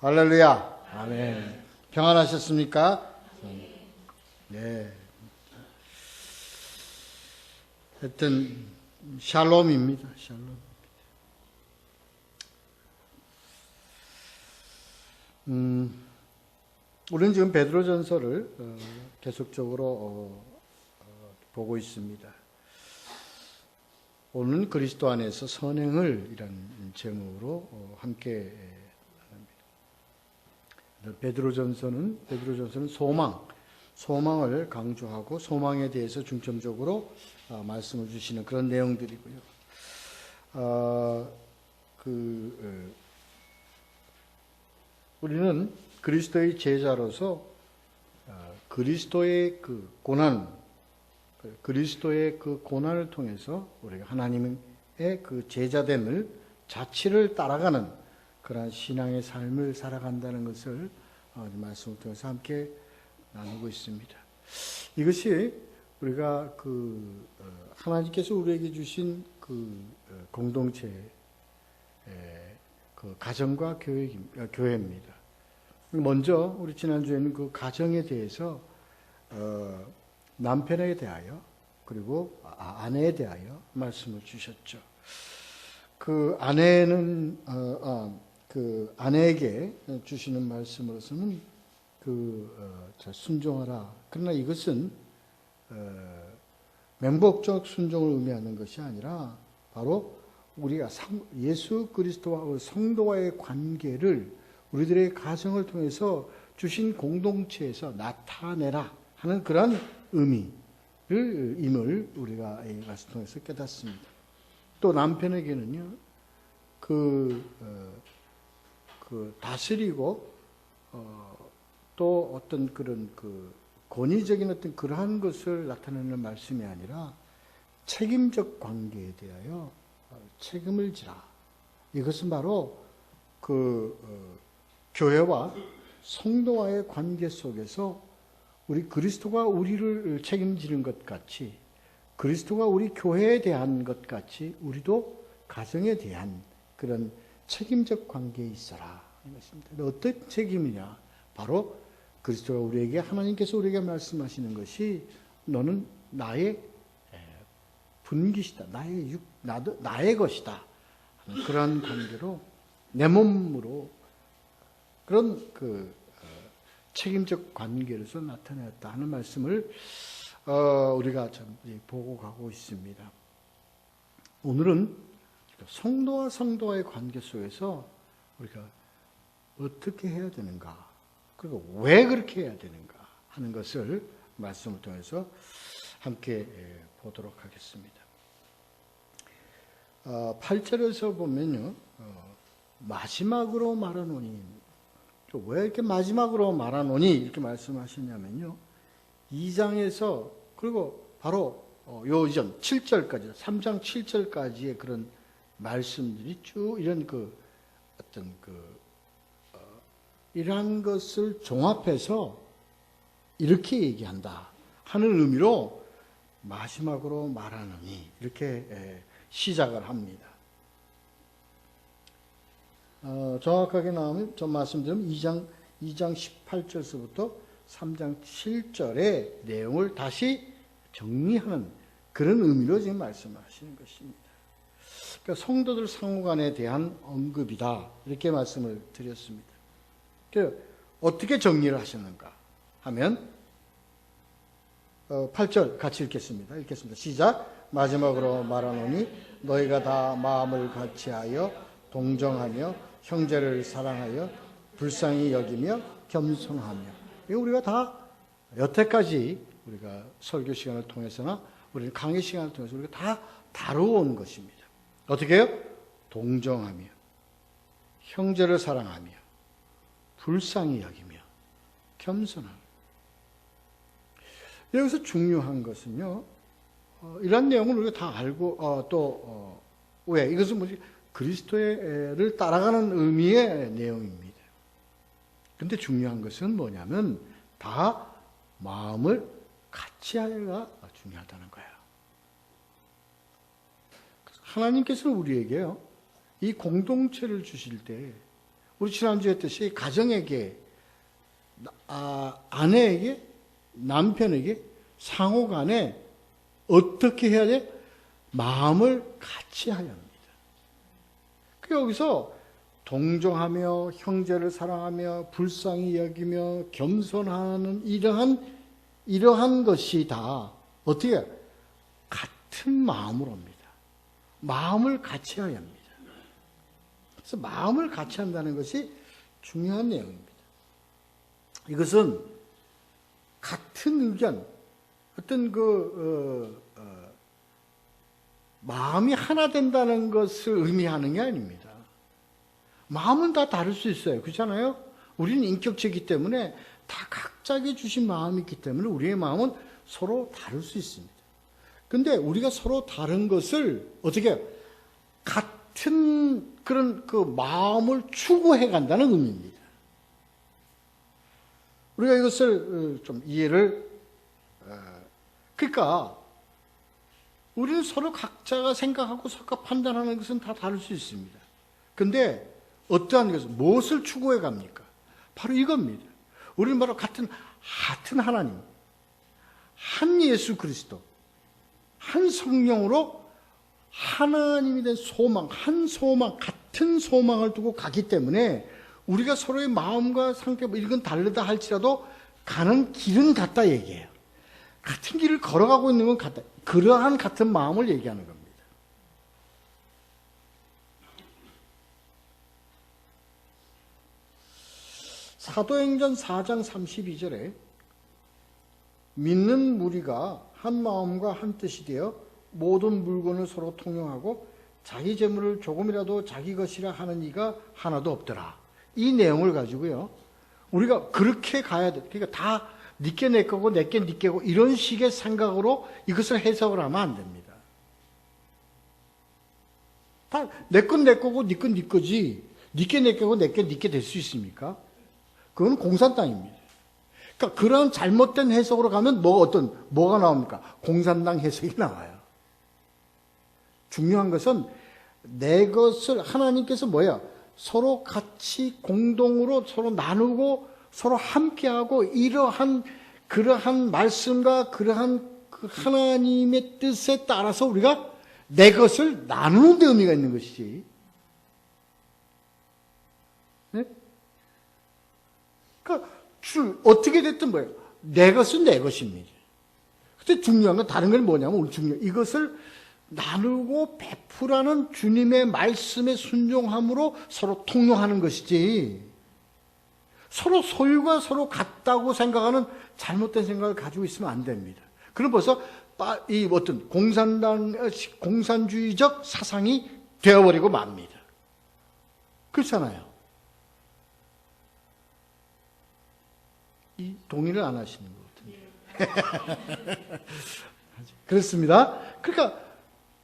할렐루야. 아멘. 평안하셨습니까? 네. 하여튼 샬롬입니다. 샬롬. 우리는 지금 베드로전서를 계속적으로 보고 있습니다. 오늘은 그리스도 안에서 선행을 이란 제목으로 함께 합니다. 베드로전서는 소망을 강조하고 소망에 대해서 중점적으로 말씀을 주시는 그런 내용들이고요. 우리는 그리스도의 제자로서 그리스도의 그 고난을 통해서 우리가 하나님의 그 제자됨을 자취를 따라가는 그러한 신앙의 삶을 살아간다는 것을 말씀을 통해서 함께 나누고 있습니다. 이것이 우리가 하나님께서 우리에게 주신 공동체의 가정과 교회입니다. 먼저 우리 지난주에는 그 가정에 대해서 남편에 대하여 그리고 아내에 대하여 말씀을 주셨죠. 아내에게 주시는 말씀으로서는 순종하라. 그러나 이것은 맹목적 순종을 의미하는 것이 아니라 바로 우리가 예수 그리스도와 성도와의 관계를 우리들의 가정을 통해서 주신 공동체에서 나타내라 하는 그런 임을 우리가 이 말씀 통해서 깨닫습니다. 또 남편에게는요, 다스리고 또 어떤 그런 권위적인 어떤 그러한 것을 나타내는 말씀이 아니라 책임적 관계에 대하여 책임을 지라. 이것은 바로 교회와 성도와의 관계 속에서 우리 그리스도가 우리를 책임지는 것 같이, 그리스도가 우리 교회에 대한 것 같이 우리도 가정에 대한 그런 책임적 관계에 있어라 하는 것입니다. 어떤 책임이냐? 바로 그리스도가 하나님께서 우리에게 말씀하시는 것이 너는 나의 분기시다, 나의 것이다 하는 그러한 관계로 내 몸으로 그런 책임적 관계로서 나타났다 하는 말씀을 우리가 보고 가고 있습니다. 오늘은 성도와 성도와의 관계 속에서 우리가 어떻게 해야 되는가, 그리고 왜 그렇게 해야 되는가 하는 것을 말씀을 통해서 함께 보도록 하겠습니다. 8절에서 보면요, 마지막으로 말하노니, 왜 이렇게 마지막으로 말하노니 이렇게 말씀하시냐면요, 2장에서 그리고 바로 요 이전 7절까지 3장 7절까지의 그런 말씀들이 쭉 이런 이러한 것을 종합해서 이렇게 얘기한다 하는 의미로 마지막으로 말하노니 이렇게 시작을 합니다. 정확하게 나오면 좀 말씀드리면 2장 18절서부터 3장 7절의 내용을 다시 정리하는 그런 의미로 지금 말씀하시는 것입니다. 그러니까 성도들 상호간에 대한 언급이다 이렇게 말씀을 드렸습니다. 어떻게 정리를 하셨는가 하면 8절 같이 읽겠습니다. 시작. 마지막으로 말하노니 너희가 다 마음을 같이하여 동정하며 형제를 사랑하여 불쌍히 여기며 겸손하며. 이거 우리가 다 여태까지 우리가 설교 시간을 통해서나 우리는 강의 시간을 통해서 우리가 다 다루어온 것입니다. 어떻게 해요? 동정하며 형제를 사랑하며 불쌍히 여기며 겸손하며. 여기서 중요한 것은요, 이런 내용을 우리가 다 알고 왜? 이것은 뭐지? 그리스도를 따라가는 의미의 내용입니다. 근데 중요한 것은 뭐냐면 다 마음을 같이 하여가 중요하다는 거예요. 하나님께서는 우리에게요, 이 공동체를 주실 때 우리 지난주에 했듯이 가정에게, 아내에게, 남편에게 상호 간에 어떻게 해야 돼? 마음을 같이 하야 합니다. 그 여기서 동정하며 형제를 사랑하며 불쌍히 여기며 겸손하는 이러한 것이 다 어떻게 같은 마음으로 합니다. 마음을 같이 해야 합니다. 그래서 마음을 같이 한다는 것이 중요한 내용입니다. 이것은 같은 의견, 어떤 마음이 하나 된다는 것을 의미하는 게 아닙니다. 마음은 다 다를 수 있어요. 그렇잖아요? 우리는 인격체이기 때문에 다 각자에게 주신 마음이 있기 때문에 우리의 마음은 서로 다를 수 있습니다. 근데 우리가 서로 다른 것을 어떻게 같은 그런 그 마음을 추구해 간다는 의미입니다. 우리가 이것을 좀 이해를, 그러니까 우리는 서로 각자가 생각하고 서로 판단하는 것은 다 다를 수 있습니다. 근데 어떠한 것을, 무엇을 추구해 갑니까? 바로 이겁니다. 우리는 바로 같은 하나님, 한 예수 그리스도, 한 성령으로 하나님이 된 소망, 한 소망, 같은 소망을 두고 가기 때문에 우리가 서로의 마음과 상태, 이건 다르다 할지라도 가는 길은 같다 얘기해요. 같은 길을 걸어가고 있는 건 같다. 그러한 같은 마음을 얘기하는 겁니다. 사도행전 4장 32절에 믿는 무리가 한 마음과 한 뜻이 되어 모든 물건을 서로 통용하고 자기 재물을 조금이라도 자기 것이라 하는 이가 하나도 없더라. 이 내용을 가지고요, 우리가 그렇게 가야 돼. 그러니까 다 니께 내 거고 내께 니 거고 이런 식의 생각으로 이것을 해석을 하면 안 됩니다. 다 내 건 내 거고 니 건 니 거지, 니께 내 거고 내께 니께 될 수 있습니까? 그건 공산당입니다. 그러니까 그런 잘못된 해석으로 가면 뭐가 나옵니까? 공산당 해석이 나와요. 중요한 것은 내 것을 하나님께서 뭐야? 서로 같이 공동으로 서로 나누고 서로 함께하고 그러한 말씀과 그러한 그 하나님의 뜻에 따라서 우리가 내 것을 나누는 데 의미가 있는 것이지. 네? 그러니까 어떻게 됐든 뭐예요? 내 것은 내 것입니다. 근데 중요한 건 다른 건 뭐냐면 이것을 나누고 베푸라는 주님의 말씀에 순종함으로 서로 통용하는 것이지, 서로 소유가 서로 같다고 생각하는 잘못된 생각을 가지고 있으면 안 됩니다. 그럼 벌써 이 어떤 공산주의적 사상이 되어버리고 맙니다. 그렇잖아요. 동의를 안 하시는 것 같은데. 그렇습니다. 그러니까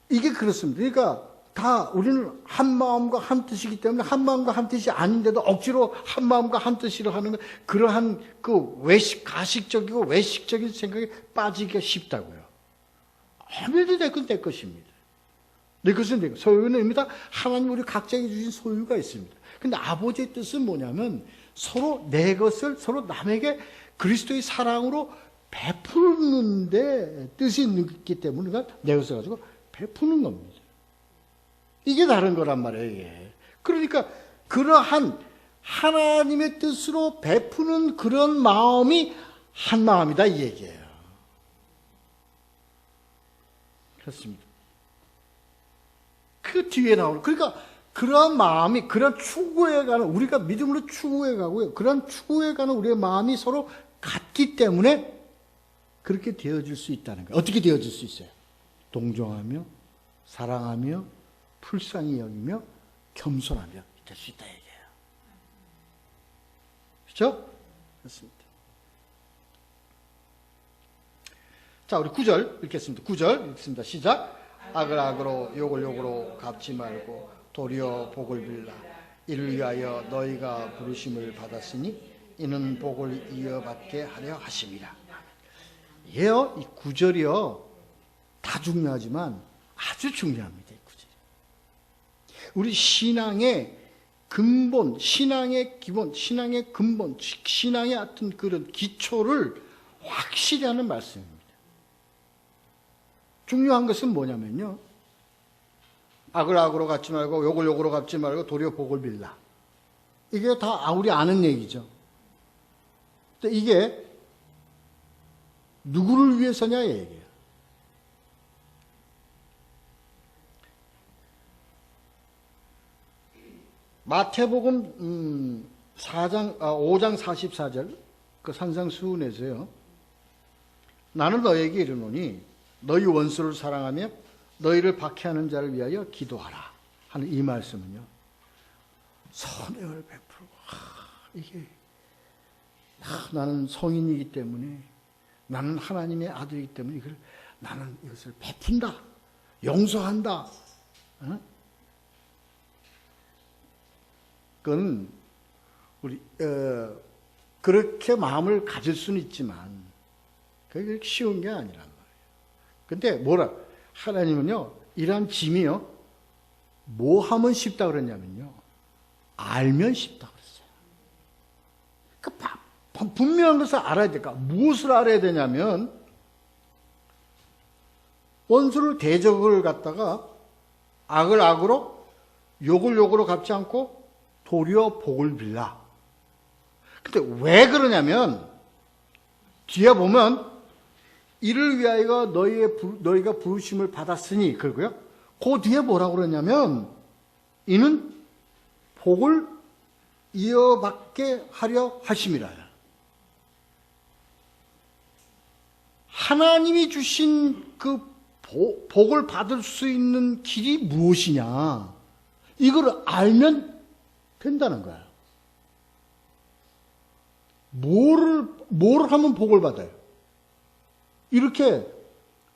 이게 그렇습니다. 그러니까 다 우리는 한 마음과 한 뜻이기 때문에 한 마음과 한 뜻이 아닌데도 억지로 한 마음과 한 뜻이라 하는 건 그러한 그 가식적이고 외식적인 생각에 빠지기가 쉽다고요. 아무래도 내 건 내 것입니다. 내 것은 내 것. 소유는 입니다. 하나님 우리 각자에게 주신 소유가 있습니다. 근데 아버지의 뜻은 뭐냐면 서로 내 것을 서로 남에게 그리스도의 사랑으로 베푸는데 뜻이 있기 때문에 내 것을 가지고 베푸는 겁니다. 이게 다른 거란 말이에요. 이게. 그러니까 그러한 하나님의 뜻으로 베푸는 그런 마음이 한 마음이다 이 얘기예요. 그렇습니다. 그 뒤에 나오는, 그러니까 그러한 마음이, 그런 추구해 가는, 우리가 믿음으로 추구해 가고요, 그런 추구해 가는 우리의 마음이 서로 같기 때문에 그렇게 되어질 수 있다는 거예요. 어떻게 되어질 수 있어요? 동정하며 사랑하며 불쌍히 여기며 겸손하며 될 수 있다 얘기해요. 그렇죠? 그렇습니다. 자, 우리 9절 읽겠습니다. 9절 읽습니다. 시작. 악을 악으로 욕을 욕으로 갚지 말고 도리어 복을 빌라. 이를 위하여 너희가 부르심을 받았으니 이는 복을 이어받게 하려 하심이라. 예요, 이 9절이요 다 중요하지만 아주 중요합니다. 이 9절. 우리 신앙의 근본, 신앙의 기본, 신앙의 근본, 신앙의 어떤 그런 기초를 확실히 하는 말씀입니다. 중요한 것은 뭐냐면요. 악을 악으로 갚지 말고 욕을 욕으로 갚지 말고 도리어 복을 빌라. 이게 다 우리 아는 얘기죠. 근데 이게 누구를 위해서냐 얘기예요. 마태복음 5장 44절 그 산상수훈에서요. 나는 너에게 이르노니 너희 원수를 사랑하며 너희를 박해하는 자를 위하여 기도하라 하는 이 말씀은요. 선행을 베풀고 이게 나는 성인이기 때문에 나는 하나님의 아들이기 때문에 나는 이것을 베푼다. 용서한다. 그건 우리 그렇게 마음을 가질 수는 있지만 그게 그렇게 쉬운 게 아니란 말이에요. 근데 하나님은요, 이러한 짐이요, 뭐 하면 쉽다 그랬냐면요, 알면 쉽다 그랬어요. 그러니까 분명한 것을 알아야 될까? 무엇을 알아야 되냐면, 원수를 대적을 갖다가 악을 악으로, 욕을 욕으로 갚지 않고 도리어 복을 빌라. 근데 왜 그러냐면, 뒤에 보면, 이를 위하여 너희가 부르심을 받았으니, 그러고요. 그 뒤에 뭐라고 그러냐면, 이는 복을 이어받게 하려 하심이라. 하나님이 주신 그 복을 받을 수 있는 길이 무엇이냐. 이걸 알면 된다는 거야. 뭐를 하면 복을 받아요? 이렇게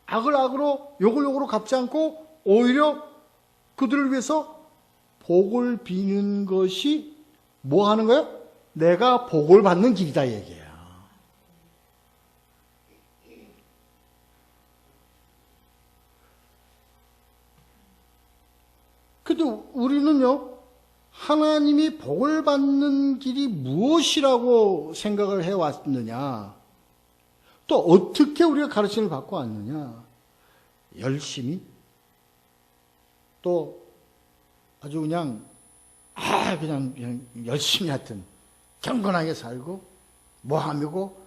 악을 악으로 욕을 욕으로 갚지 않고 오히려 그들을 위해서 복을 비는 것이 뭐 하는 거예요? 내가 복을 받는 길이다 얘기예요. 근데 우리는요, 하나님이 복을 받는 길이 무엇이라고 생각을 해왔느냐, 또 어떻게 우리가 가르침을 받고 왔느냐, 열심히, 또 아주 그냥 열심히 하여튼 경건하게 살고, 뭐하고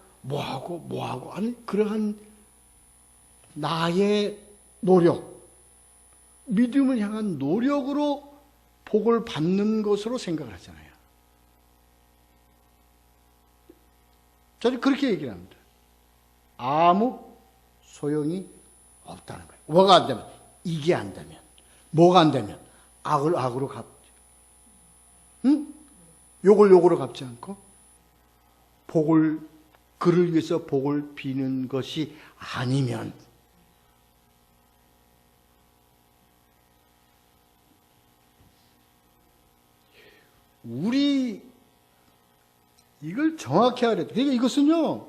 하는 그러한 나의 노력, 믿음을 향한 노력으로 복을 받는 것으로 생각을 하잖아요. 저는 그렇게 얘기를 합니다. 아무 소용이 없다는 거예요. 뭐가 안 되면, 이게 안 되면, 뭐가 안 되면, 악을 악으로 갚지, 욕을 욕으로 갚지 않고, 그를 위해서 복을 비는 것이 아니면, 이걸 정확히 알아야 돼. 그러니까 이것은요,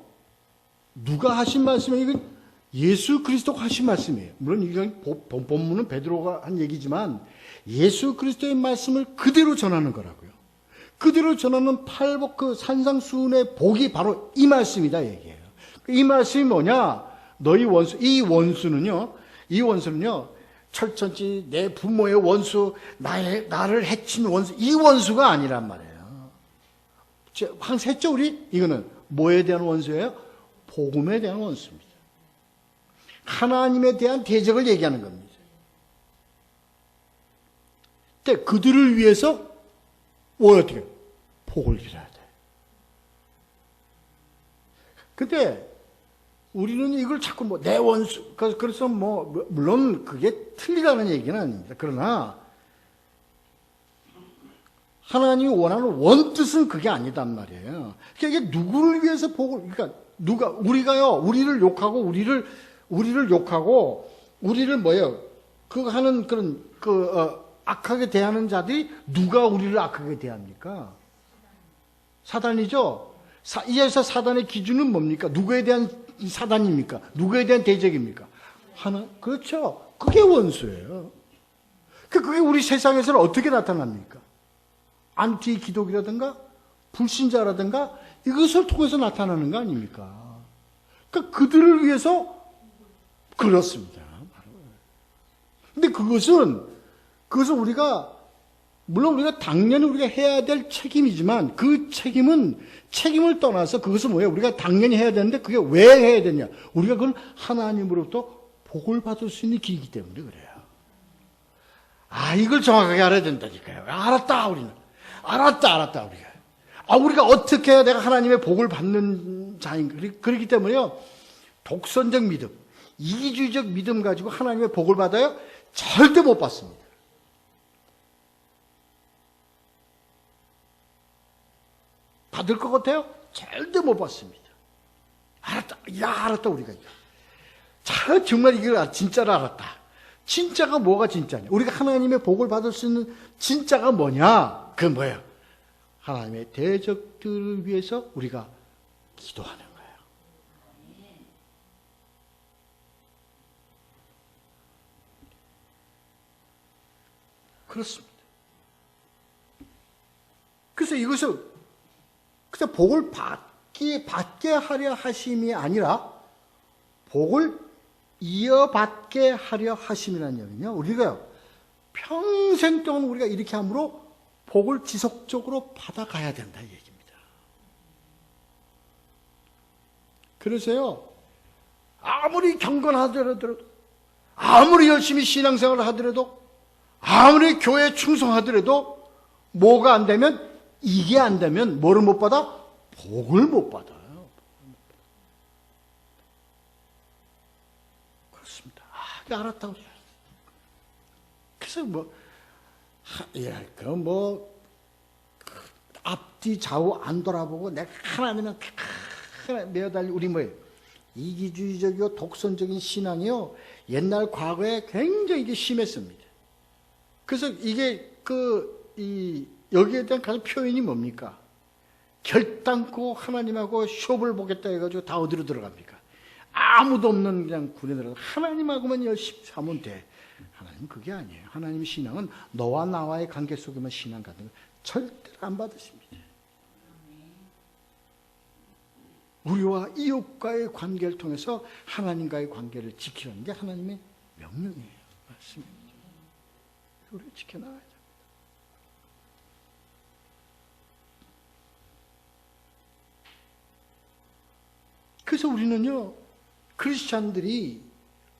누가 하신 말씀이에요? 이건 예수 그리스도가 하신 말씀이에요. 물론 이건 본문은 베드로가 한 얘기지만 예수 그리스도의 말씀을 그대로 전하는 거라고요. 그대로 전하는 팔복 그 산상수훈의 복이 바로 이 말씀이다 얘기예요. 이 말씀이 뭐냐? 이 원수는요, 철천지 내 부모의 원수, 나를 해친 원수, 이 원수가 아니란 말이에요. 항상 했죠, 우리? 이거는 뭐에 대한 원수예요? 복음에 대한 원수입니다. 하나님에 대한 대적을 얘기하는 겁니다. 근데 그들을 위해서 어떻게? 복을 빌어야 돼. 근데 우리는 이걸 자꾸 내 원수, 그래서 물론 그게 틀리다는 얘기는 아닙니다. 그러나 하나님이 원하는 원뜻은 그게 아니단 말이에요. 그러니까 이게 누구를 위해서 그러니까 우리를 욕하고, 우리를 하는 그런, 악하게 대하는 자들이 누가 우리를 악하게 대합니까? 사단이죠? 이에서 사단의 기준은 뭡니까? 누구에 대한 사단입니까? 누구에 대한 대적입니까? 그렇죠. 그게 원수예요. 그게 우리 세상에서는 어떻게 나타납니까? 안티 기독이라든가 불신자라든가 이것을 통해서 나타나는 거 아닙니까? 그러니까 그들을 위해서 그렇습니다. 근데 그것은 물론 우리가 당연히 우리가 해야 될 책임이지만 그 책임을 떠나서 그것은 뭐예요? 우리가 당연히 해야 되는데 그게 왜 해야 되냐? 우리가 그걸 하나님으로부터 복을 받을 수 있는 길이기 때문에 그래요. 이걸 정확하게 알아야 된다니까요. 알았다, 우리는. 알았다, 우리가. 우리가 어떻게 해야 내가 하나님의 복을 받는 자인가. 그렇기 때문에요. 독선적 믿음, 이기주의적 믿음 가지고 하나님의 복을 받아요? 절대 못 받습니다. 받을 것 같아요? 절대 못 받습니다. 알았다, 우리가. 정말 이걸 진짜로 알았다. 진짜가 뭐가 진짜냐? 우리가 하나님의 복을 받을 수 있는 진짜가 뭐냐? 그건 뭐예요? 하나님의 대적들을 위해서 우리가 기도하는 거예요. 그렇습니다. 그래서 이것을 그냥 복을 받게 하려 하심이 아니라 복을 이어받게 하려 하심이라는 얘기는요. 우리가요. 평생 동안 우리가 이렇게 함으로 복을 지속적으로 받아가야 된다 이 얘기입니다. 그래서요. 아무리 경건하더라도 아무리 열심히 신앙생활을 하더라도 아무리 교회에 충성하더라도 뭐가 안 되면 이게 안 되면 뭐를 못 받아? 복을 못 받아요. 그렇습니다. 알았다고. 그래서 앞뒤 좌우 안 돌아보고 내가 하나님은 매어달리 우리 뭐예요? 이기주의적이고 독선적인 신앙이요. 옛날 과거에 굉장히 이게 심했습니다. 그래서 이게 여기에 대한 가장 표현이 뭡니까? 결단코 하나님하고 시험을 보겠다 해가지고 다 어디로 들어갑니까? 아무도 없는 그냥 군에 들어가서 하나님하고만 열심히 하면 돼. 하나님 그게 아니에요. 하나님의 신앙은 너와 나와의 관계 속에만 신앙 갖는 거 절대로 안 받으십니다. 우리와 이웃과의 관계를 통해서 하나님과의 관계를 지키라는 게 하나님의 명령이에요. 맞습니다. 우리를 지켜나가야 됩니다. 그래서 우리는요, 크리스찬들이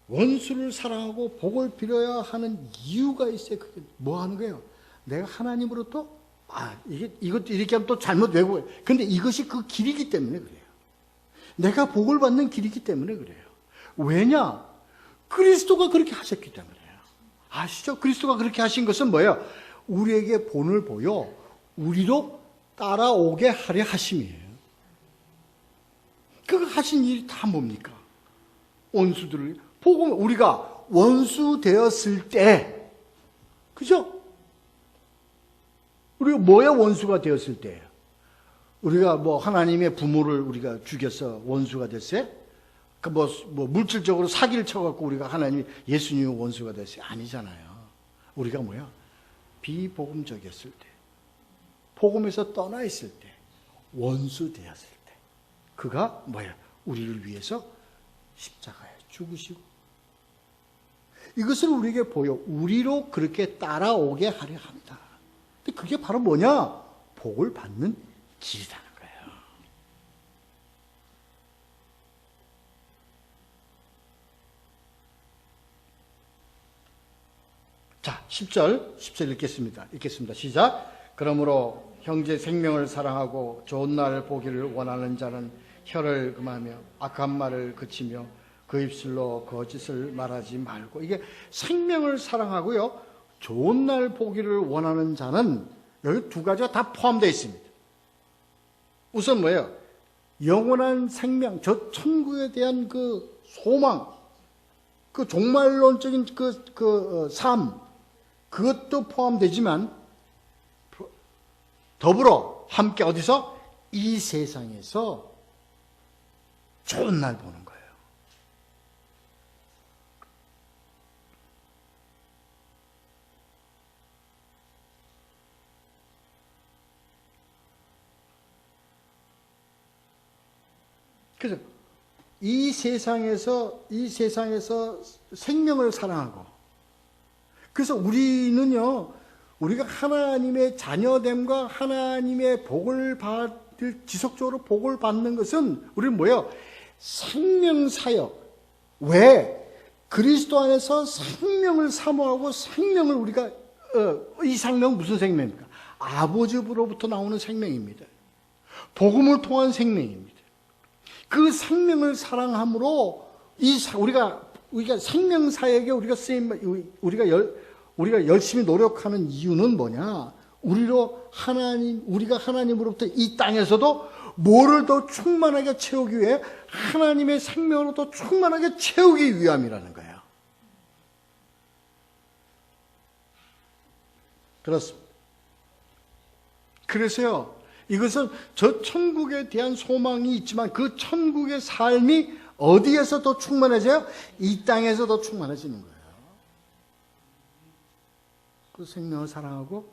원수를 사랑하고 복을 빌어야 하는 이유가 있어요. 그게 뭐 하는 거예요? 내가 하나님으로부터, 이것도 이렇게 하면 또 잘못 왜곡해요. 근데 이것이 그 길이기 때문에 그래요. 내가 복을 받는 길이기 때문에 그래요. 왜냐? 그리스도가 그렇게 하셨기 때문에요. 아시죠? 그리스도가 그렇게 하신 것은 뭐예요? 우리에게 본을 보여 우리로 따라오게 하려 하심이에요. 그거 하신 일이 다 뭡니까? 원수들을 복음 우리가 원수 되었을 때, 그죠? 우리가 뭐야 원수가 되었을 때예요? 우리가 하나님의 부모를 우리가 죽여서 원수가 됐어요? 물질적으로 사기를 쳐갖고 우리가 예수님의 원수가 됐어요? 아니잖아요. 우리가 뭐야? 비복음적이었을 때, 복음에서 떠나 있을 때, 원수 되었을 때, 그가 뭐야? 우리를 위해서 십자가에 죽으시고, 이것을 우리에게 보여 우리로 그렇게 따라오게 하려 합니다. 근데 그게 바로 뭐냐? 복을 받는 길이라는 거예요. 자, 10절 읽겠습니다. 시작. 그러므로 형제 생명을 사랑하고 좋은 날 보기를 원하는 자는 혀를 금하며 악한 말을 그치며 그 입술로 거짓을 말하지 말고, 이게 생명을 사랑하고요, 좋은 날 보기를 원하는 자는 여기 두 가지가 다 포함되어 있습니다. 우선 뭐예요? 영원한 생명, 저 천국에 대한 그 소망, 그 종말론적인 삶, 그것도 포함되지만 더불어 함께 어디서? 이 세상에서 좋은 날 보는 거예요. 그래서 이 세상에서 생명을 사랑하고, 그래서 우리는요, 우리가 하나님의 자녀됨과 하나님의 복을 받을, 지속적으로 복을 받는 것은 우리는 뭐예요? 생명사역. 왜? 그리스도 안에서 생명을 사모하고 생명을 우리가, 이 생명은 무슨 생명입니까? 아버지로부터 나오는 생명입니다. 복음을 통한 생명입니다. 그 생명을 사랑함으로 우리가 생명사역에 우리가 열심히 노력하는 이유는 뭐냐? 우리가 하나님으로부터 이 땅에서도 뭐를 더 충만하게 채우기 위해 하나님의 생명으로 더 충만하게 채우기 위함이라는 거예요. 그렇습니다. 그래서요, 이것은 저 천국에 대한 소망이 있지만 그 천국의 삶이 어디에서 더 충만해져요? 이 땅에서 더 충만해지는 거예요. 그 생명을 사랑하고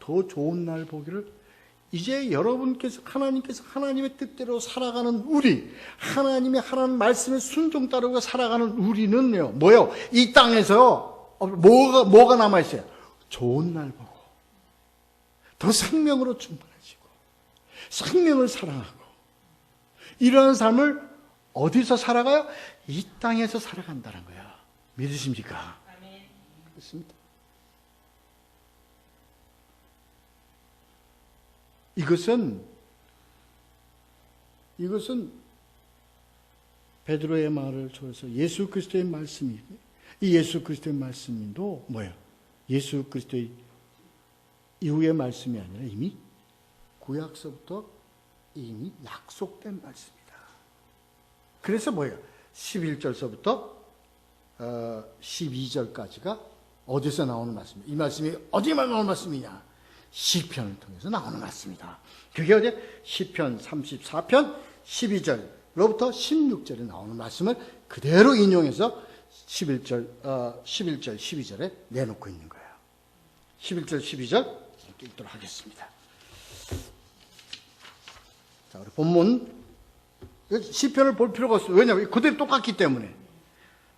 더 좋은 날 보기를, 이제 하나님께서 하나님의 뜻대로 살아가는 우리, 하나님 말씀에 순종 따르고 살아가는 우리는요, 뭐요? 이 땅에서 뭐가 남아있어요? 좋은 날 보고 더 생명으로 충만해지고 생명을 사랑하고, 이러한 삶을 어디서 살아가요? 이 땅에서 살아간다는 거예요. 믿으십니까? 그렇습니다. 이것은 베드로의 말을 통해서 예수 그리스도의 말씀이, 이 예수 그리스도의 말씀도 뭐예요? 예수 그리스도의 이후의 말씀이 아니라 이미 구약서부터 이미 약속된 말씀이다. 그래서 뭐예요? 11절서부터 12절까지가 어디서 나오는 말씀이에요? 이 말씀이 어디만 나오는 말씀이냐? 시편을 통해서 나오는 말씀이다. 그게 어디? 시편 34편 12절로부터 16절에 나오는 말씀을 그대로 인용해서 11절, 12절에 내놓고 있는 거예요. 11절, 12절 읽도록 하겠습니다. 자, 우리 본문 시편을 볼 필요가 없어요. 왜냐하면 그대로 똑같기 때문에.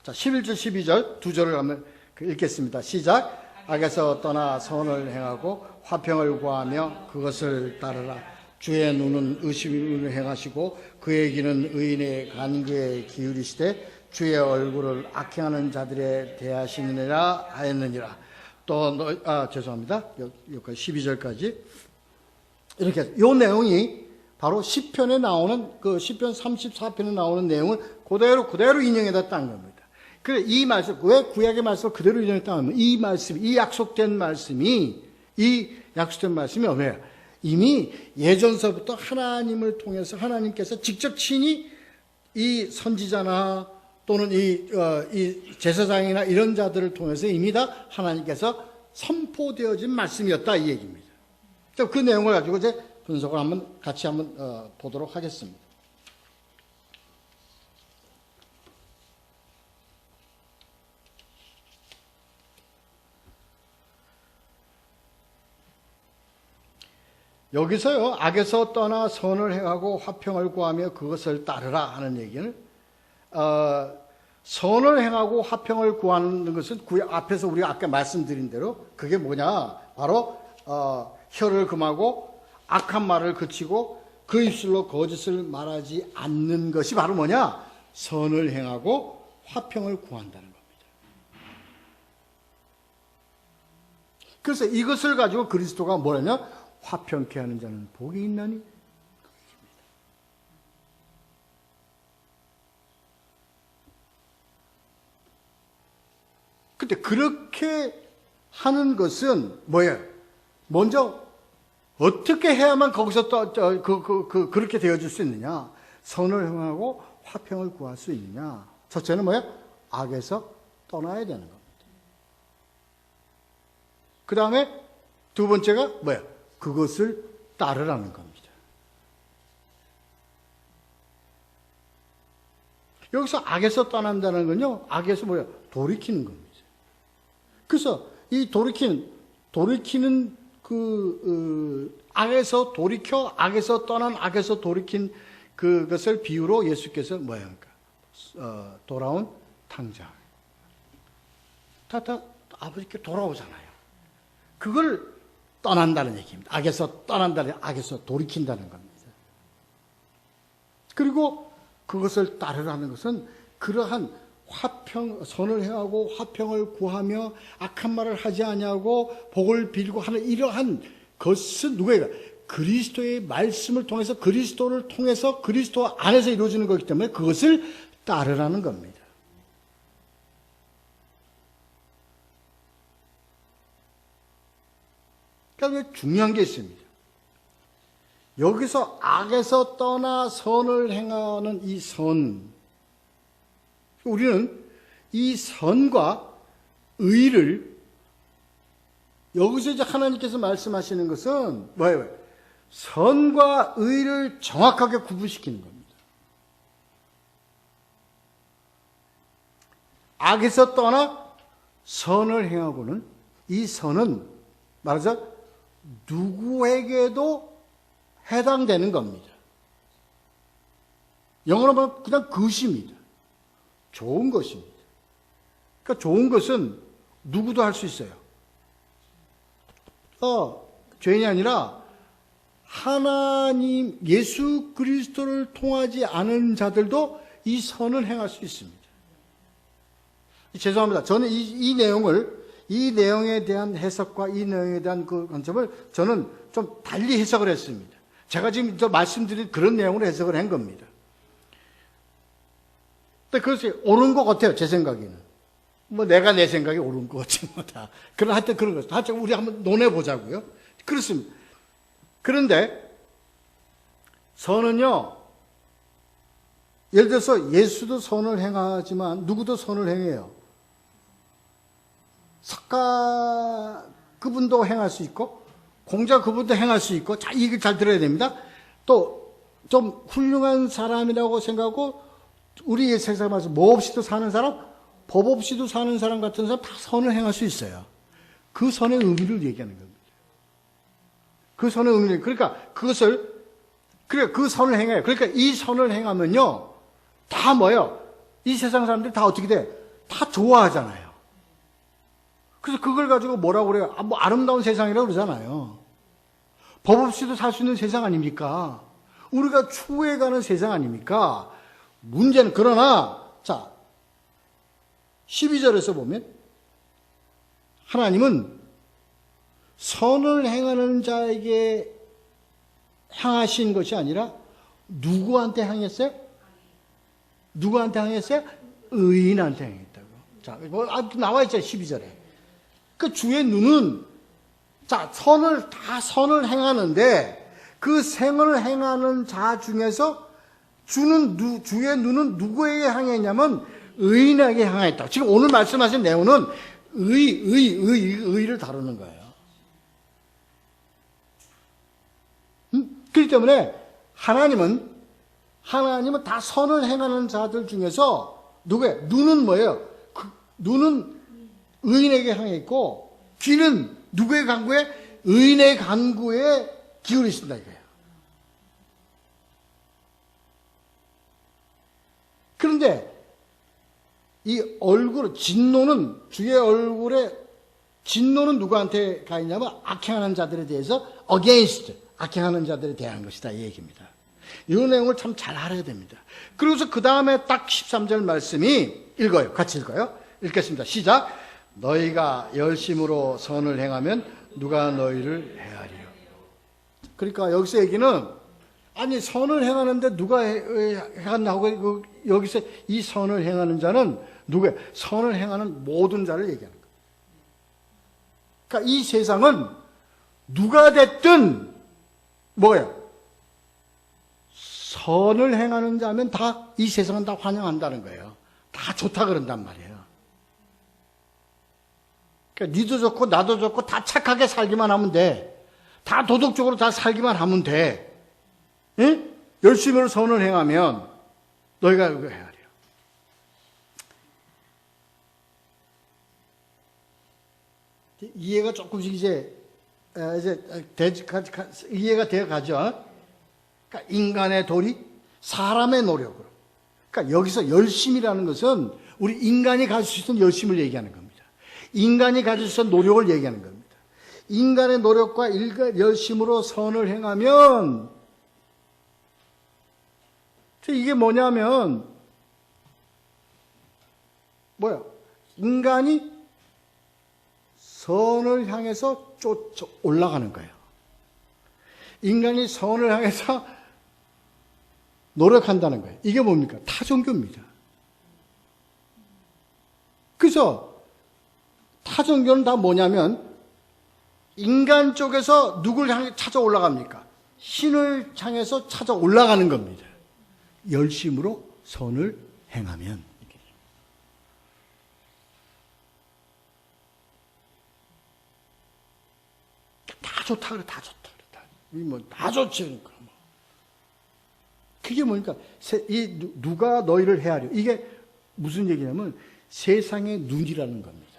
자, 11절, 12절 두 절을 한번 읽겠습니다. 시작. 악에서 떠나 선을 행하고 화평을 구하며 그것을 따르라. 주의 눈은 의심을 행하시고 그의 귀는 의인의 간구에 기울이시되 주의 얼굴을 악행하는 자들에 대하시느니라 하였느니라. 또 죄송합니다. 여기까지 12절까지 이렇게 이 내용이 바로 시편에 나오는 그 시편 34편에 나오는 내용을 그대로 인용해다 딴 겁니다. 그래, 이 말씀, 왜 구약의 말씀을 그대로 인용했다 하면 이 약속된 말씀이 뭐예요? 이미 예전서부터 하나님을 통해서 하나님께서 직접 친히 이 선지자나 또는 이 제사장이나 이런 자들을 통해서 이미 다 하나님께서 선포되어진 말씀이었다, 이 얘기입니다. 그 내용을 가지고 이제 분석을 같이 보도록 하겠습니다. 여기서요, 악에서 떠나 선을 행하고 화평을 구하며 그것을 따르라 하는 얘기는, 선을 행하고 화평을 구하는 것은 앞에서 우리가 아까 말씀드린 대로 그게 뭐냐? 바로 혀를 금하고 악한 말을 그치고 그 입술로 거짓을 말하지 않는 것이 바로 뭐냐? 선을 행하고 화평을 구한다는 겁니다. 그래서 이것을 가지고 그리스도가 뭐냐면 화평케 하는 자는 복이 있나니? 근데 그렇게 하는 것은 뭐예요? 먼저 어떻게 해야만 거기서 그렇게 되어질 수 있느냐? 선을 행하고 화평을 구할 수 있느냐? 첫째는 뭐예요? 악에서 떠나야 되는 겁니다. 그 다음에 두 번째가 뭐예요? 그것을 따르라는 겁니다. 여기서 악에서 떠난다는 건요, 악에서 뭐예요? 돌이키는 겁니다. 그래서 이 돌이키는 악에서 돌이켜, 악에서 떠난, 악에서 돌이킨 그것을 비유로 예수께서 뭐야 합니까? 돌아온 탕자. 다 아버지께 돌아오잖아요. 그걸 떠난다는 얘기입니다. 악에서 떠난다는, 악에서 돌이킨다는 겁니다. 그리고 그것을 따르라는 것은 그러한 선을 행하고 화평을 구하며 악한 말을 하지 아니하고 복을 빌고 하는 이러한 것은 누구예요? 그리스도의 말씀을 통해서, 그리스도를 통해서, 그리스도 안에서 이루어지는 것이기 때문에 그것을 따르라는 겁니다. 그러니까 중요한 게 있습니다. 여기서 악에서 떠나 선을 행하는 이 선, 우리는 이 선과 의를 여기서 이제 하나님께서 말씀하시는 것은 뭐예요? 선과 의를 정확하게 구분시키는 겁니다. 악에서 떠나 선을 행하고는 이 선은 말하자 누구에게도 해당되는 겁니다. 영어로 말하면 그냥 것입니다. 좋은 것입니다. 그러니까 좋은 것은 누구도 할 수 있어요. 죄인이 아니라 하나님 예수 그리스도를 통하지 않은 자들도 이 선을 행할 수 있습니다. 죄송합니다. 저는 이 내용에 대한 해석과 이 내용에 대한 그 관점을 저는 좀 달리 해석을 했습니다. 제가 지금 말씀드린 그런 내용으로 해석을 한 겁니다. 근데 그것이 옳은 것 같아요, 제 생각에는. 내가 내 생각이 옳은 것 같지, 다. 그런, 하여튼 그런 거죠. 하여튼 우리 한번 논해보자고요. 그렇습니다. 그런데, 선은요, 예를 들어서 예수도 선을 행하지만 누구도 선을 행해요. 석가 그분도 행할 수 있고, 공자 그분도 행할 수 있고, 자, 이걸 잘 들어야 됩니다. 또 좀 훌륭한 사람이라고 생각하고 우리 세상에 와서 뭐 없이도 사는 사람, 법 없이도 사는 사람 같은 사람 다 선을 행할 수 있어요. 그 선의 의미를 얘기하는 겁니다. 그 선의 의미를, 그러니까 그것을, 그 선을 행해요. 그러니까 이 선을 행하면요, 다 뭐예요? 이 세상 사람들이 다 어떻게 돼? 다 좋아하잖아요. 그래서 그걸 가지고 뭐라고 그래요? 아름다운 세상이라고 그러잖아요. 법 없이도 살 수 있는 세상 아닙니까? 우리가 추구해가는 세상 아닙니까? 문제는, 그러나, 자, 12절에서 보면, 하나님은 선을 행하는 자에게 향하신 것이 아니라, 누구한테 향했어요? 누구한테 향했어요? 의인한테 향했다고. 자, 나와 있잖아요, 12절에. 그 주의 눈은, 자, 선을 행하는데, 그 선을 행하는 자 중에서 주의 눈은 누구에게 향했냐면 의인에게 향했다. 지금 오늘 말씀하신 내용은 의를 다루는 거예요. 그렇기 때문에 하나님은 다 선을 행하는 자들 중에서 누구예요? 눈은 뭐예요? 눈은 의인에게 향해 있고 귀는 누구의 간구에? 의인의 간구에 기울이신다 이거예요. 그런데 이 진노는, 주의 얼굴에 진노는 누구한테 가 있냐면 악행하는 자들에 대해서 against, 악행하는 자들에 대한 것이다 이 얘기입니다. 이 내용을 참 잘 알아야 됩니다. 그래서 그 다음에 딱 13절 말씀이 읽어요. 같이 읽어요. 읽겠습니다. 시작. 너희가 열심으로 선을 행하면 누가 너희를 해하리요. 그러니까 여기서 얘기는, 아니 선을 행하는데 누가 행한다고, 여기서 이 선을 행하는 자는 누구예요? 선을 행하는 모든 자를 얘기하는 거예요. 그러니까 이 세상은 누가 됐든 뭐예요? 선을 행하는 자면 다, 이 세상은 다 환영한다는 거예요. 다 좋다 그런단 말이에요. 그러니까 니도 좋고 나도 좋고 다 착하게 살기만 하면 돼. 다 도덕적으로 다 살기만 하면 돼. 응? 열심히 선을 행하면 너희가 그거 해야 돼요. 이해가 조금씩 이제 이해가 되어 가죠. 그러니까 인간의 도리, 사람의 노력으로. 그러니까 여기서 열심이라는 것은 우리 인간이 가질 수 있는 열심을 얘기하는 겁니다. 인간이 가질 수 있는 노력을 얘기하는 겁니다. 인간의 노력과 열심으로 선을 행하면, 이게 뭐냐면, 인간이 선을 향해서 쫓아 올라가는 거예요. 인간이 선을 향해서 노력한다는 거예요. 이게 뭡니까? 타종교입니다. 그래서 타종교는 다 뭐냐면 인간 쪽에서 누굴 향해 찾아 올라갑니까? 신을 향해서 찾아 올라가는 겁니다. 열심으로 선을 행하면. 다 좋다 그래, 다 좋다 그래. 다 좋지, 그러니까. 그게 뭐니까, 누가 너희를 헤아려. 이게 무슨 얘기냐면, 세상의 눈이라는 겁니다.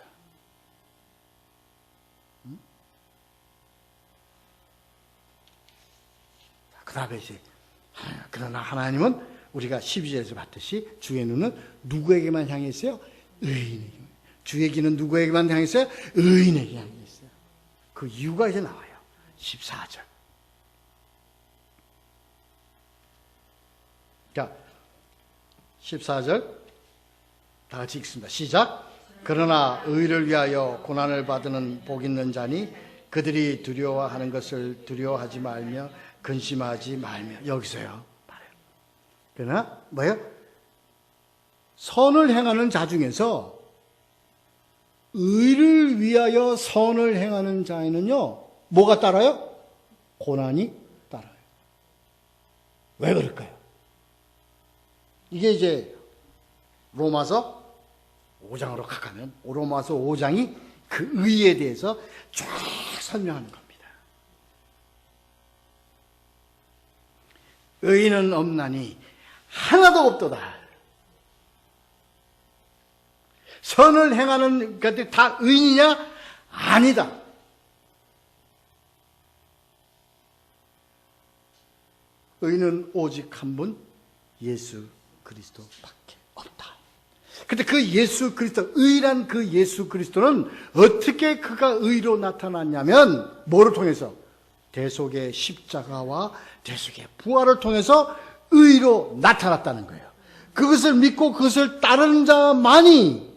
그 다음에 그러나 하나님은 우리가 12절에서 봤듯이, 주의 눈은 누구에게만 향해 있어요? 의인에게. 주의 귀는 누구에게만 향해 있어요? 의인에게 향해 있어요. 그 이유가 이제 나와요. 14절. 자, 14절 다 같이 읽습니다. 시작. 그러나 의를 위하여 고난을 받는 복 있는 자니 그들이 두려워하는 것을 두려워하지 말며 근심하지 말며. 여기서요. 말해요. 그러나 뭐예요? 선을 행하는 자 중에서 의를 위하여 선을 행하는 자에는요, 뭐가 따라요? 고난이 따라요. 왜 그럴까요? 이게 이제 로마서 5장으로 가면 로마서 5장이 그 의에 대해서 쫙 설명하는 겁니다. 의인은 없나니 하나도 없도다. 선을 행하는 것들이 다 의인이냐? 아니다. 의인은 오직 한 분, 예수 그리스도밖에 없다. 근데 그 예수 그리스도, 의란 그 예수 그리스도는 어떻게 그가 의로 나타났냐면, 뭐를 통해서? 대속의 십자가와 대속의 부활을 통해서 의로 나타났다는 거예요. 그것을 믿고 그것을 따르는 자만이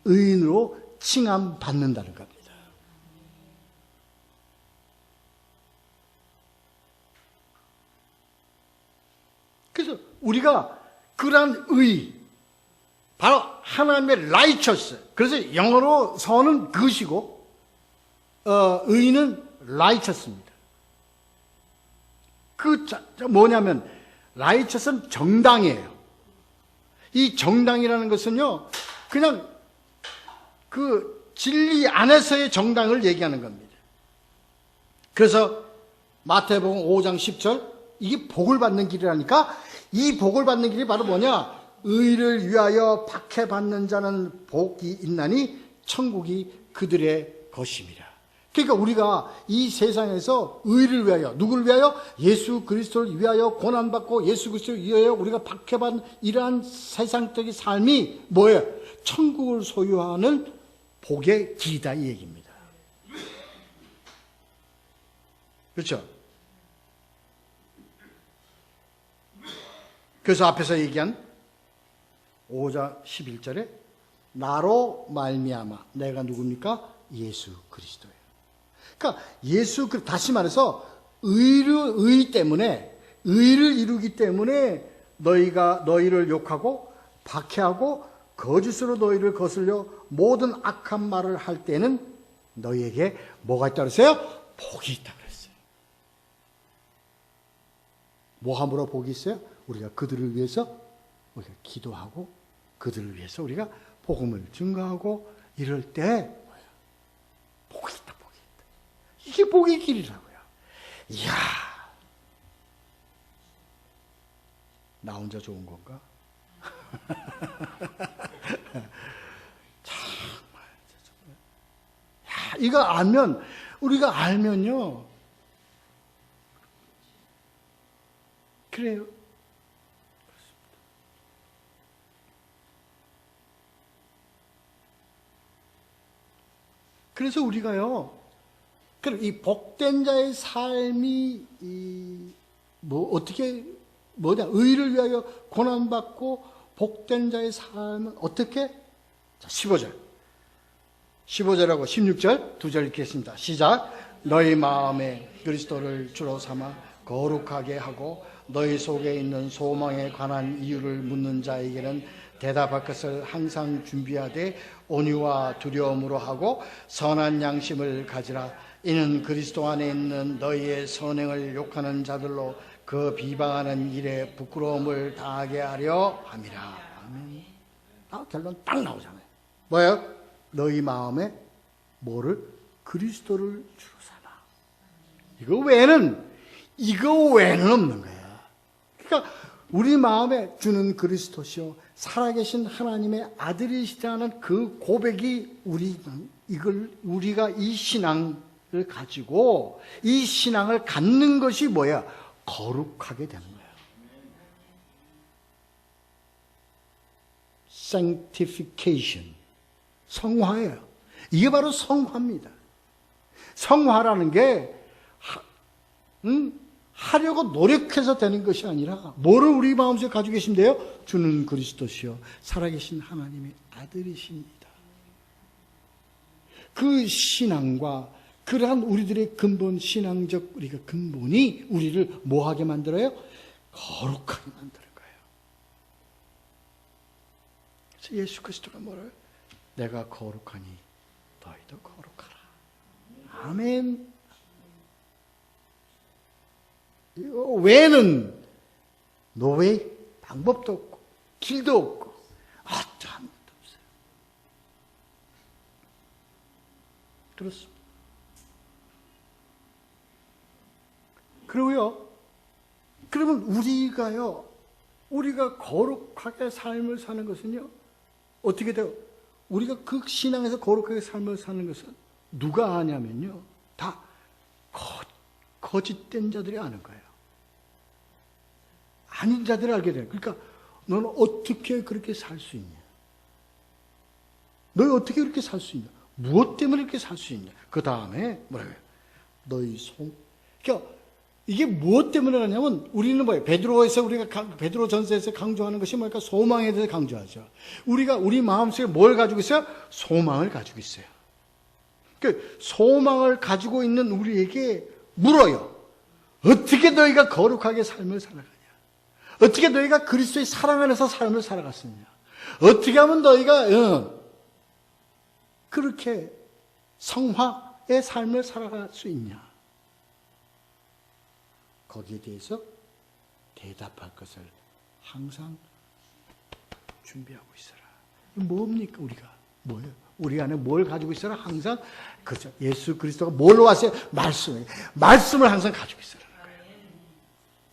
의인으로 칭함받는다는 겁니다. 그래서 우리가 그러한 의, 바로 하나님의 righteous, 그래서 영어로 선은 그것이고 의인은 righteous입니다. 그 뭐냐면 righteous는 정당이에요. 이 정당이라는 것은요, 그냥 그 진리 안에서의 정당을 얘기하는 겁니다. 그래서 마태복음 5장 10절, 이게 복을 받는 길이라니까, 이 복을 받는 길이 바로 뭐냐? 의를 위하여 박해받는 자는 복이 있나니 천국이 그들의 것입니다. 그러니까 우리가 이 세상에서 의를 위하여, 누구를 위하여? 예수 그리스도를 위하여 고난받고 예수 그리스도를 위하여 우리가 박해받는 이러한 세상적인 삶이 뭐예요? 천국을 소유하는 복의 길이다, 이 얘기입니다. 그렇죠? 그래서 앞에서 얘기한 5장 11절에 나로 말미암아, 내가 누굽니까? 예수 그리스도예요. 그러니까 다시 말해서 의 때문에, 의를 이루기 때문에 너희를 욕하고 박해하고 거짓으로 너희를 거슬려 모든 악한 말을 할 때는 너희에게 뭐가 있다고 그랬어요? 복이 있다고 그랬어요. 뭐 함으로 복이 있어요? 우리가 그들을 위해서 우리가 기도하고 그들을 위해서 우리가 복음을 증거하고 이럴 때 복이 있다, 복이 있다. 이게 복의 길이라고요. 이야, 나 혼자 좋은 건가? 정말. 야, 이거 알면, 우리가 알면요, 그래요. 그래서 우리가요, 이 복된 자의 삶이 어떻게 의를 위하여 고난받고 복된 자의 삶은 어떻게? 자, 15절하고 16절 두 절 읽겠습니다. 시작. 너희 마음에 그리스도를 주로 삼아 거룩하게 하고 너희 속에 있는 소망에 관한 이유를 묻는 자에게는 대답할 것을 항상 준비하되 온유와 두려움으로 하고 선한 양심을 가지라. 이는 그리스도 안에 있는 너희의 선행을 욕하는 자들로 그 비방하는 일에 부끄러움을 당하게 하려 함이라. 아멘. 결론 딱 나오잖아요. 뭐예요? 너희 마음에 뭐를? 그리스도를 주로 삼아. 이거 외에는 없는 거야. 그러니까 우리 마음에 주는 그리스도시요 살아계신 하나님의 아들이시라는 그 고백이 우리가 이 신앙을 가지고 이 신앙을 갖는 것이 뭐야? 거룩하게 되는 거야. Sanctification. 성화예요. 이게 바로 성화입니다. 성화라는 게 하려고 노력해서 되는 것이 아니라 뭐를 우리 마음속에 가지고 계신데요? 주는 그리스도시요 살아계신 하나님의 아들이십니다. 그 신앙과 그러한 우리들의 근본 신앙적 우리가 근본이 우리를 뭐하게 만들어요? 거룩하게 만드는 거예요. 그래서 예수 그리스도가 뭐래요? 내가 거룩하니 너희도 거룩하라. 아멘. 이거 외에는 노웨이 방법도 없고 길도 없고 어떠한 것도 없어요. 그렇습니다. 그리고요, 그러면 우리가 거룩하게 삶을 사는 것은요, 어떻게 돼요? 우리가 그 신앙에서 거룩하게 삶을 사는 것은 누가 아냐면요, 다 거짓된 자들이 아는 거예요. 아닌 자들이 알게 돼요. 그러니까 너는 어떻게 그렇게 살 수 있냐? 너희 어떻게 그렇게 살 수 있냐? 무엇 때문에 이렇게 살 수 있냐? 그 다음에 뭐라고요? 너희 그러니까 이게 무엇 때문에 그러냐면 우리는 뭐예요? 베드로 전서에서 강조하는 것이 뭐니까 소망에 대해서 강조하죠. 우리가 우리 마음속에 뭘 가지고 있어요? 소망을 가지고 있어요. 그 소망을 가지고 있는 우리에게 물어요. 어떻게 너희가 거룩하게 삶을 살아가냐? 어떻게 너희가 그리스도의 사랑 안에서 삶을 살아갔느냐? 어떻게 하면 너희가 그렇게 성화의 삶을 살아갈 수 있냐? 거기에 대해서 대답할 것을 항상 준비하고 있어라. 뭡니까 우리가? 뭐예요? 우리 안에 뭘 가지고 있어라? 항상 그렇죠. 예수 그리스도가 뭘로 왔어요? 말씀을 항상 가지고 있어라는 거예요.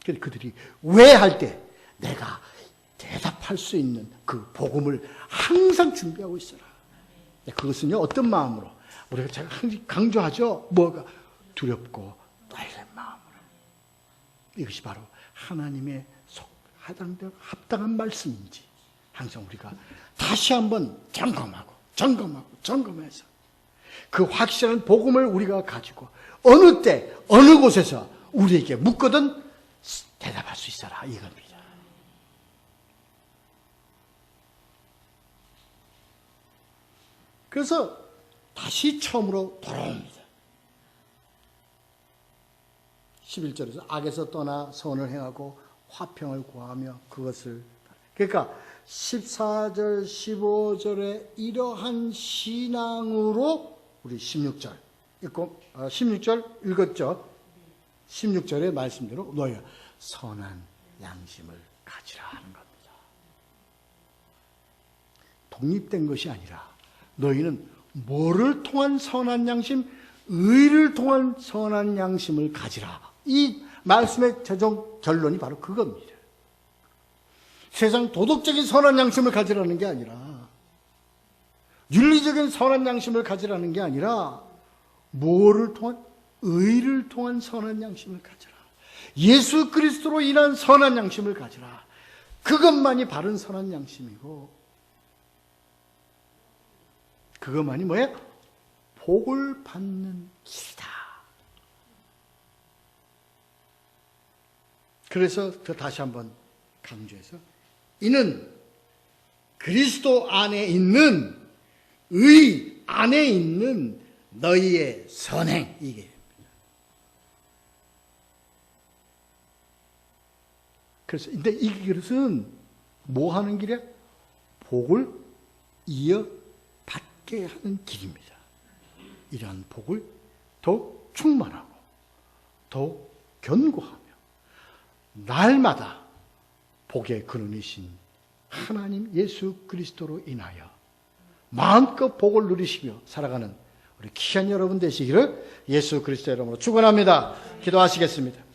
그래서 그들이 왜 할 때 내가 대답할 수 있는 그 복음을 항상 준비하고 있어라. 그것은요 어떤 마음으로? 우리가 제가 항상 강조하죠. 뭐가 두렵고 떨리는 마음으로. 이것이 바로 하나님의 합당한 말씀인지 항상 우리가 다시 한번 점검해서 그 확실한 복음을 우리가 가지고 어느 때 어느 곳에서 우리에게 묻거든 대답할 수 있어라 이겁니다. 그래서 다시 처음으로 돌아옵니다. 11절에서 악에서 떠나 선을 행하고 화평을 구하며 그것을 그러니까 14절 15절에 이러한 신앙으로 우리 16절 읽고 16절 읽었죠. 16절의 말씀대로 너희가 선한 양심을 가지라 하는 겁니다. 독립된 것이 아니라 너희는 뭐를 통한 선한 양심? 의를 통한 선한 양심을 가지라. 이 말씀의 최종 결론이 바로 그겁니다. 세상 도덕적인 선한 양심을 가지라는 게 아니라 윤리적인 선한 양심을 가지라는 게 아니라 뭐를 통한? 의를 통한 선한 양심을 가지라. 예수 그리스도로 인한 선한 양심을 가지라. 그것만이 바른 선한 양심이고 그것만이 뭐예요? 복을 받는 길이다. 그래서 다시 한번 강조해서 이는 그리스도 안에 있는 의 안에 있는 너희의 선행 이게. 그래서 근데 이것은 뭐 하는 길이야? 복을 이어받게 하는 길입니다. 이러한 복을 더욱 충만하고 더욱 견고하며 날마다 복의 근원이신 하나님 예수 그리스도로 인하여 마음껏 복을 누리시며 살아가는 우리 귀한 여러분 되시기를 예수 그리스도의 이름으로 축원합니다. 기도하시겠습니다.